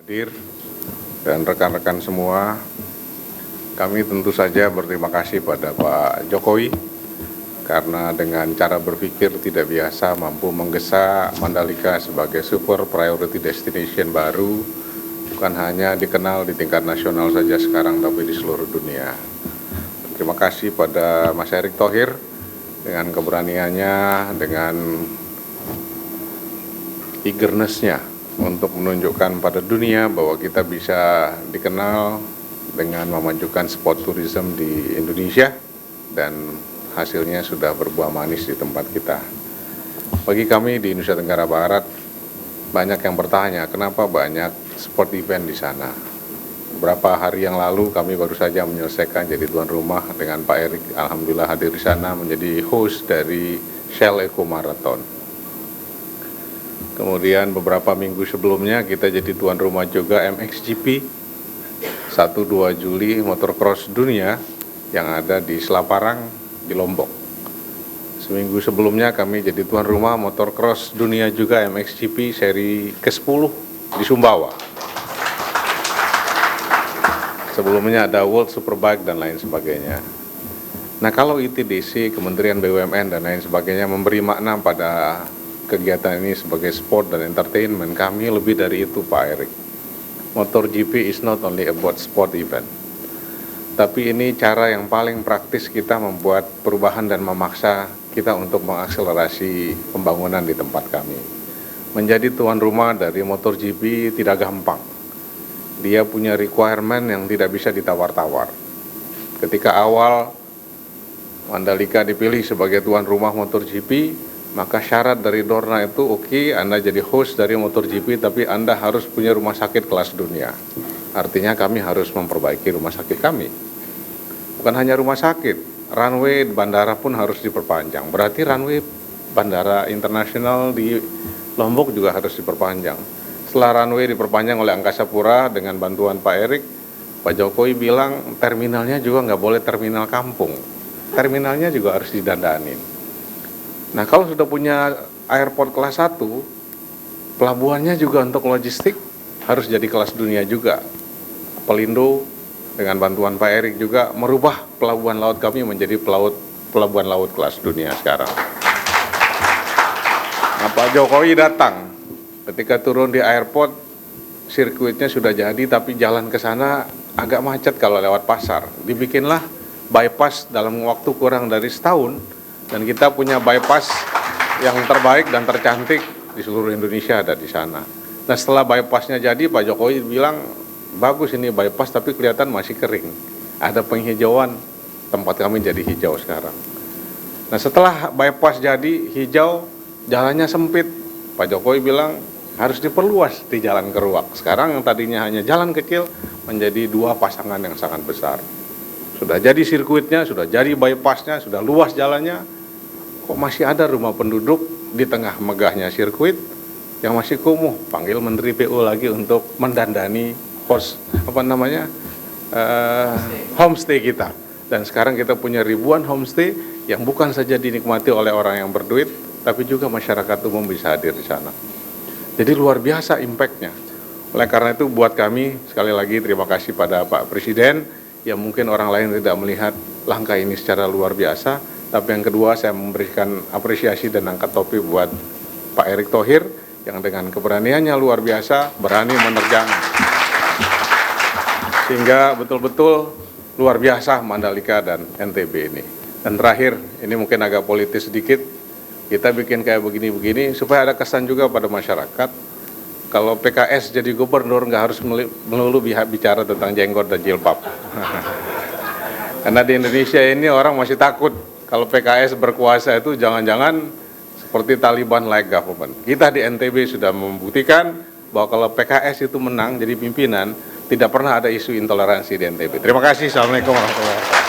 Hadir dan rekan-rekan semua, kami tentu saja berterima kasih pada Pak Jokowi karena dengan cara berpikir tidak biasa mampu menggesa Mandalika sebagai super priority destination baru, bukan hanya dikenal di tingkat nasional saja sekarang tapi di seluruh dunia. Terima kasih pada Mas Erick Thohir dengan keberaniannya, dengan eagerness-nya untuk menunjukkan pada dunia bahwa kita bisa dikenal dengan memajukan sport tourism di Indonesia dan hasilnya sudah berbuah manis di tempat kita. Bagi kami di Nusa Tenggara Barat, banyak yang bertanya kenapa banyak sport event di sana. Beberapa hari yang lalu kami baru saja menyelesaikan jadi tuan rumah dengan Pak Erick, alhamdulillah hadir di sana menjadi host dari Shell Eco Marathon. Kemudian beberapa minggu sebelumnya kita jadi tuan rumah juga MXGP 1-2 Juli motocross dunia yang ada di Selaparang di Lombok. Seminggu sebelumnya kami jadi tuan rumah motocross dunia juga MXGP seri ke-10 di Sumbawa. Sebelumnya ada World Superbike dan lain sebagainya. Nah, kalau ITDC, Kementerian BUMN dan lain sebagainya memberi makna pada kegiatan ini sebagai sport dan entertainment, kami lebih dari itu Pak Erick. MotoGP is not only about sport event, tapi ini cara yang paling praktis kita membuat perubahan dan memaksa kita untuk mengakselerasi pembangunan di tempat kami. Menjadi tuan rumah dari MotoGP tidak gampang. Dia punya requirement yang tidak bisa ditawar-tawar. Ketika awal Mandalika dipilih sebagai tuan rumah MotoGP, maka syarat dari Dorna itu oke, Anda jadi host dari MotoGP, tapi Anda harus punya rumah sakit kelas dunia. Artinya kami harus memperbaiki rumah sakit kami. Bukan hanya rumah sakit, runway bandara pun harus diperpanjang. Berarti runway bandara internasional di Lombok juga harus diperpanjang. Setelah runway diperpanjang oleh Angkasa Pura dengan bantuan Pak Erick, Pak Jokowi bilang terminalnya juga nggak boleh terminal kampung. Terminalnya juga harus didandanin. Nah, kalau sudah punya airport kelas 1, pelabuhannya juga untuk logistik harus jadi kelas dunia juga. Pelindo dengan bantuan Pak Erick juga merubah pelabuhan laut kami menjadi pelabuhan laut kelas dunia sekarang. Nah, Pak Jokowi datang, ketika turun di airport, sirkuitnya sudah jadi tapi jalan ke sana agak macet kalau lewat pasar. Dibikinlah bypass dalam waktu kurang dari setahun. Dan kita punya bypass yang terbaik dan tercantik di seluruh Indonesia ada di sana. Nah, setelah bypassnya jadi, Pak Jokowi bilang, bagus ini bypass tapi kelihatan masih kering. Ada penghijauan, tempat kami jadi hijau sekarang. Nah, setelah bypass jadi hijau, jalannya sempit. Pak Jokowi bilang, harus diperluas di Jalan Keruak. Sekarang yang tadinya hanya jalan kecil, menjadi 2 pasangan yang sangat besar. Sudah jadi sirkuitnya, sudah jadi bypassnya, sudah luas jalannya. Kok masih ada rumah penduduk di tengah megahnya sirkuit yang masih kumuh? Panggil Menteri PU lagi untuk mendandani homestay kita. Dan sekarang kita punya ribuan homestay yang bukan saja dinikmati oleh orang yang berduit, tapi juga masyarakat umum bisa hadir di sana. Jadi luar biasa impact-nya. Oleh karena itu buat kami, sekali lagi terima kasih pada Pak Presiden, yang mungkin orang lain tidak melihat langkah ini secara luar biasa. Tapi yang kedua, saya memberikan apresiasi dan angkat topi buat Pak Erick Thohir yang dengan keberaniannya luar biasa, berani menerjang. Sehingga betul-betul luar biasa Mandalika dan NTB ini. Dan terakhir, ini mungkin agak politis sedikit, kita bikin kayak begini-begini supaya ada kesan juga pada masyarakat. Kalau PKS jadi gubernur nggak harus melulu bicara tentang jenggot dan jilbab. Karena di Indonesia ini orang masih takut. Kalau PKS berkuasa itu jangan-jangan seperti Taliban like government. Kita di NTB sudah membuktikan bahwa kalau PKS itu menang jadi pimpinan, tidak pernah ada isu intoleransi di NTB. Terima kasih. Assalamualaikum warahmatullahi wabarakatuh.